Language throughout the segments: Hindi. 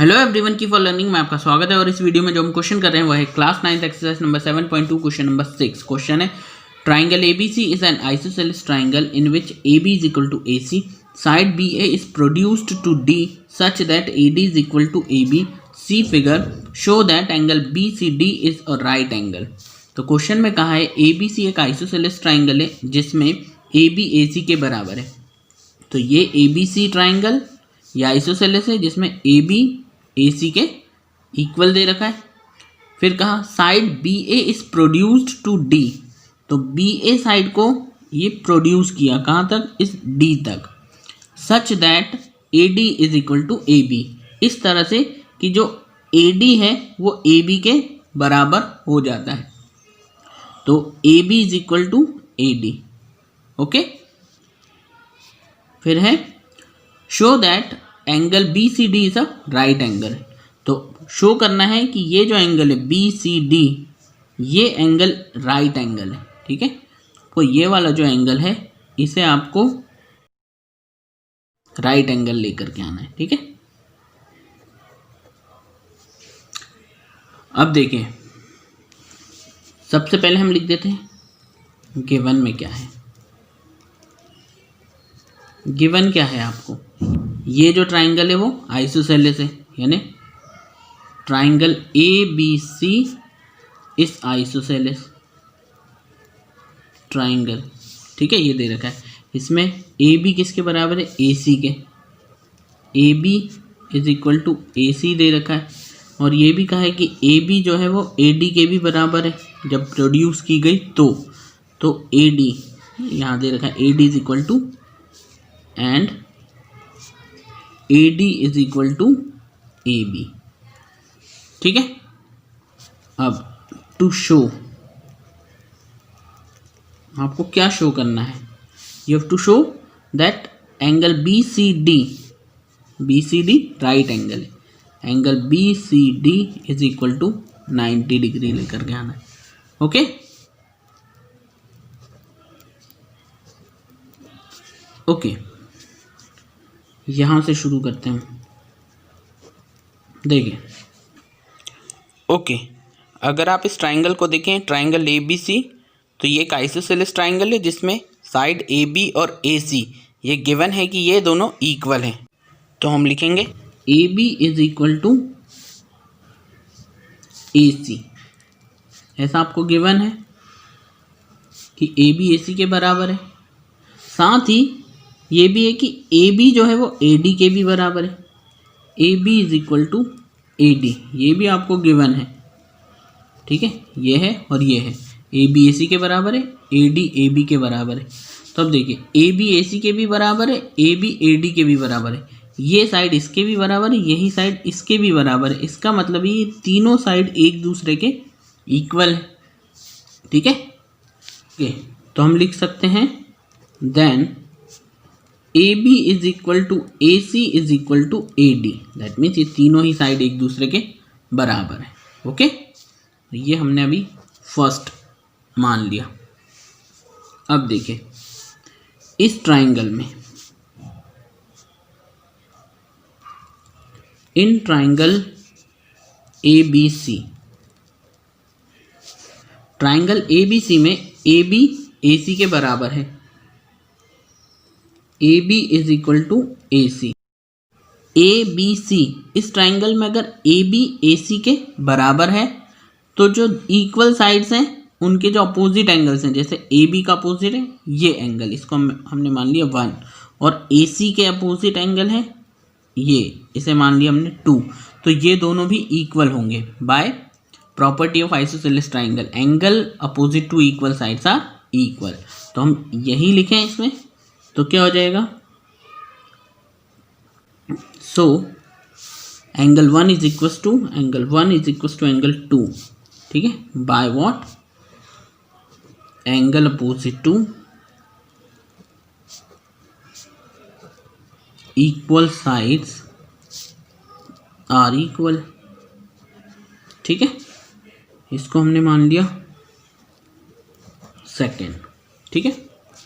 हेलो एवरीवन की फॉर लर्निंग में आपका स्वागत है। और इस वीडियो में जो हम क्वेश्चन कर रहे हैं वह है class 9 exercise number 7.2 question number 6। Question है triangle ABC is an isosceles triangle in which AB is equal to AC, side BA is produced to D such that AD is equal to AB, see figure show that angle BCD is a right angle. तो क्वेश्चन में कहा है ABC एक आइसोसेलेस ट्राइंगल है जिसमें AB AC के बराबर है। तो ये ABC ट्राइंगल या आइसोसेलेस है जिसमें AB AC के इक्वल दे रखा है। फिर कहा side BA is produced to D, तो BA साइड को ये प्रोड्यूस किया कहाँ तक, इस D तक, such that AD is equal to AB, इस तरह से कि जो AD है वो AB के बराबर हो जाता है। तो AB is equal to AD। Okay, फिर है show that angle BCD is a right angle. तो शो करना है कि ये जो एंगल है BCD ये एंगल राइट एंगल है। ठीक है, तो ये वाला जो एंगल है इसे आपको राइट एंगल लेकर के आना है। ठीक है, अब देखिए सबसे पहले हम लिख देते हैं गिवन में क्या है। गिवन क्या है आपको, ये जो ट्राइंगल है वो आइसोसेलेस है, यानी ट्राइंगल ABC इस आइसोसेलेस ट्राइंगल। ठीक है, ये दे रखा है। इसमें AB किसके बराबर है, AC के। AB is equal to AC दे रखा है। और ये भी कहा है कि AB जो है वो AD के भी बराबर है जब प्रोड्यूस की गई तो AD यहाँ दे रखा है, AD is equal to and AD is equal to AB। ठीक है, अब टू शो आपको क्या शो करना है, you have to show that angle BCD right angle है। Angle BCD is equal to 90 degree लेकर के आना है। ओके, ओके, यहां से शुरू करते हैं। देखिए ओके, अगर आप इस ट्राइंगल को देखें, ट्राइंगल ABC, तो ये एक आइसोसेलेस ट्राइंगल है जिसमें साइड AB और AC ये गिवन है कि ये दोनों इक्वल हैं। तो हम लिखेंगे AB is equal to AC, ऐसा आपको गिवन है कि AB AC के बराबर है। साथ ही ये भी है कि AB जो है वो AD के भी बराबर है। AB is equal to AD, ये भी आपको गिवन है। ठीक है, ये है और ये है, AB AC के बराबर है, AD AB के बराबर है। तो अब देखिए AB AC के भी बराबर है, AB AD के भी बराबर है, ये साइड इसके भी बराबर है, यही साइड इसके भी बराबर है। इसका मतलब ये तीनों साइड एक दूसरे के इक्वल है। ठीक है, ओके, तो हम लिख सकते हैं then AB is equal to AC is equal to AD, that means ये तीनों ही साइड एक दूसरे के बराबर है। ओके, ये हमने अभी फर्स्ट मान लिया। अब देखिए इस ट्राइंगल में, in triangle ABC, triangle ABC में AB AC के बराबर है। AB is equal to AC। ABC इस ट्राइंगल में अगर AB AC के बराबर है तो जो इक्वल साइड्स हैं उनके जो अपोजिट एंगल्स हैं, जैसे AB का अपोजिट है ये एंगल, इसको हमने मान लिया 1, और AC के अपोजिट एंगल है ये, इसे मान लिया हमने 2, तो ये दोनों भी इक्वल होंगे by property of isosceles triangle, angle opposite to equal sides are equal. तो हम यही लिखें इसमें, तो क्या हो जाएगा, so angle 1 is equal to angle 2। ठीक है, by what, angle opposite to equal sides are equal. ठीक है, इसको हमने मान लिया सेकेंड। ठीक है,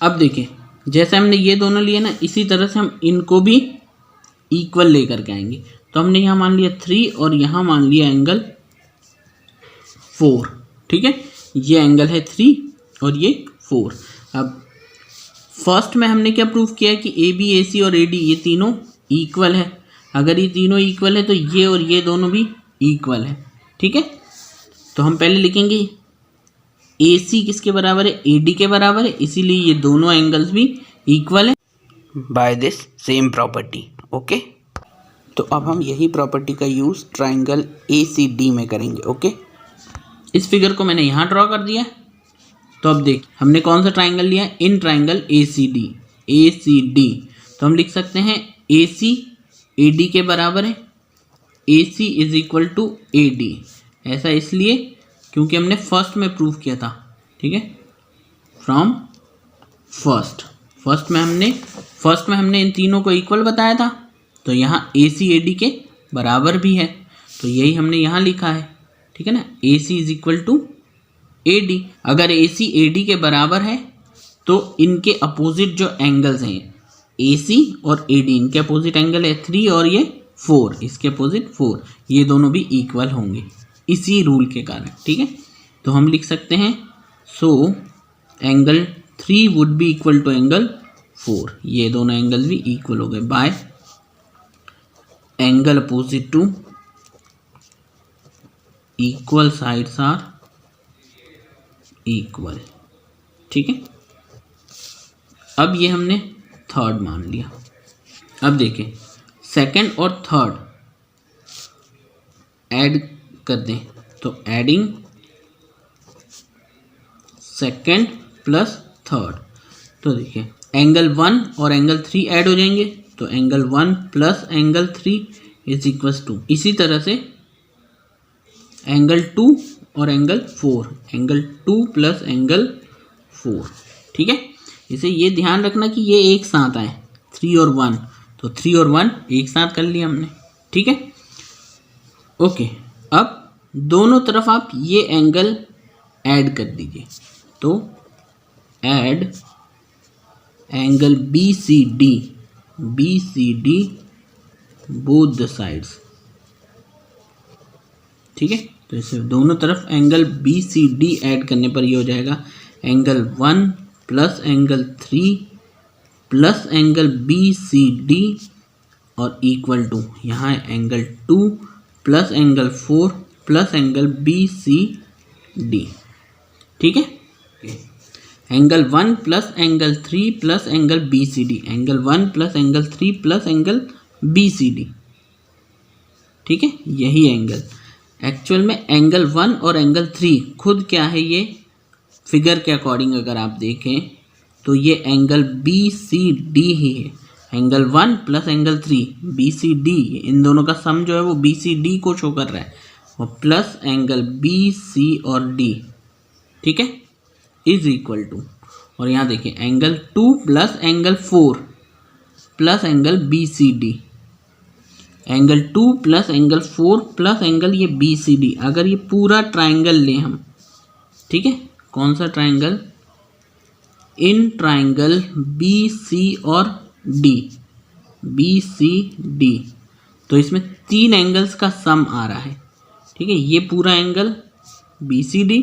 अब देखिए जैसे हमने ये दोनों लिए ना, इसी तरह से हम इनको भी इक्वल लेकर के आएंगे। तो हमने यहाँ मान लिया 3 और यहाँ मान लिया एंगल 4। ठीक है, ये एंगल है 3 और ये 4। अब फर्स्ट में हमने क्या प्रूफ किया कि ए बी ए सी और ए डी ये तीनों इक्वल है। अगर ये तीनों इक्वल है तो ये और ये दोनों भी इक्वल है। ठीक है, तो हम पहले लिखेंगे ए सी किसके बराबर है, ए डी के बराबर है, इसीलिए ये दोनों एंगल्स भी इक्वल है by this same property. Okay, तो अब हम यही प्रॉपर्टी का use triangle A C D में करेंगे। ओके, इस फिगर को मैंने यहाँ ड्रॉ कर दिया। तो अब देख हमने कौन सा ट्राइंगल लिया, in triangle A C D. A C D तो हम लिख सकते हैं ए सी ए डी के बराबर है। A C is equal to A D, ऐसा इसलिए क्योंकि हमने फर्स्ट में प्रूव किया था। ठीक है, फ्रॉम फर्स्ट में हमने इन तीनों को इक्वल बताया था। तो यहाँ ए सी ए डी के बराबर भी है, तो यही हमने यहाँ लिखा है। ठीक है ना, A C is equal to A D. अगर ए सी ए डी के बराबर है तो इनके अपोजिट जो एंगल्स हैं ए सी और ए डी, इनके अपोजिट एंगल है 3 और ये 4, इसके अपोजिट 4, ये दोनों भी इक्वल होंगे इसी रूल के कारण। ठीक है, तो हम लिख सकते हैं so angle 3 would be equal to angle 4। ये दोनों एंगल भी इक्वल हो गए by angle opposite to equal sides are equal. ठीक है, अब ये हमने थर्ड मान लिया। अब देखें सेकंड और थर्ड ऐड कर दें, तो एडिंग सेकंड प्लस थर्ड, तो देखिए एंगल 1 और एंगल 3 ऐड हो जाएंगे, तो angle 1 plus angle 3 is equals to, इसी तरह से एंगल 2 और एंगल 4, एंगल 2 प्लस एंगल 4। ठीक है, इसे ये ध्यान रखना कि ये एक साथ आए 3 और 1, तो 3 और 1 एक साथ कर लिया हमने। ठीक है, ओके, अब दोनों तरफ आप ये एंगल ऐड कर दीजिए, तो add angle B C D both the sides. ठीक है, तो इसे दोनों तरफ angle B C D add करने पर ये हो जाएगा angle 1 plus angle 3 plus angle B C D और इक्वल टू यहाँ angle 2 plus angle 4 plus angle B C D. ठीक है, angle 1 plus angle 3 plus angle B C D, angle 1 plus angle 3 plus angle B C D. ठीक है, यही एंगल एक्चुअल में एंगल 1 और एंगल 3 खुद क्या है, ये फिगर के अकॉर्डिंग अगर आप देखें तो ये एंगल बी सी डी ही है। Angle 1 plus angle 3 B C D, इन दोनों का सम जो है वो बी सी डी को शो कर रहा है, और प्लस एंगल बी सी और डी। ठीक है, इज इक्वल टू, और यहाँ देखिए angle 2 plus angle 4 plus angle B C D, angle 2 plus angle 4 plus angle ये बी सी डी। अगर ये पूरा ट्राइंगल लें हम, ठीक है, कौन सा triangle, in triangle B C और डी, बी सी डी, तो इसमें 3 एंगल्स का सम आ रहा है। ठीक है, ये पूरा एंगल बी सी डी,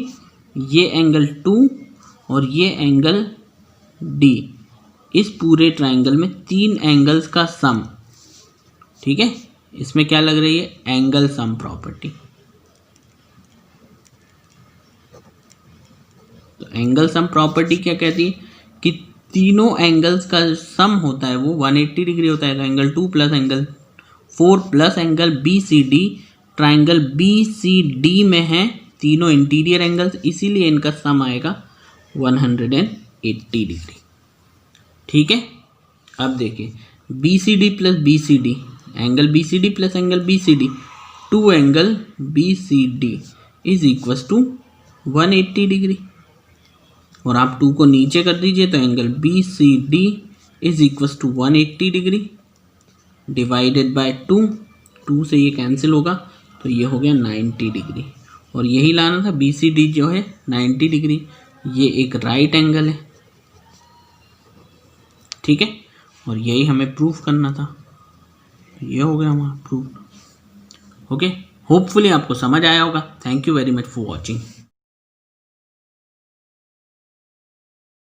ये एंगल 2 और ये एंगल डी, इस पूरे ट्राइंगल में 3 एंगल्स का सम। ठीक है, इसमें क्या लग रही है, एंगल सम प्रॉपर्टी। तो एंगल सम प्रॉपर्टी क्या कहती है कि तीनों एंगल्स का सम होता है वो 180 डिग्री होता है। तो angle 2 plus angle 4 plus angle B C D, triangle B C D में है तीनों इंटीरियर एंगल्स, इसीलिए इनका सम आएगा 180 डिग्री। ठीक है, अब देखिए B C D plus B C D, angle B C D plus angle B C D, 2 angle B C D is equals to 180 degree, और आप 2 को नीचे कर दीजिए तो angle B C D is equals to 180 degree divided by 2 से ये कैंसिल होगा, तो ये हो गया 90 डिग्री। और यही लाना था, बी सी डी जो है 90 डिग्री, ये एक राइट एंगल है। ठीक है, और यही हमें प्रूफ करना था, ये हो गया हमारा प्रूफ। ओके, होपफुली आपको समझ आया होगा। Thank you very much for watching.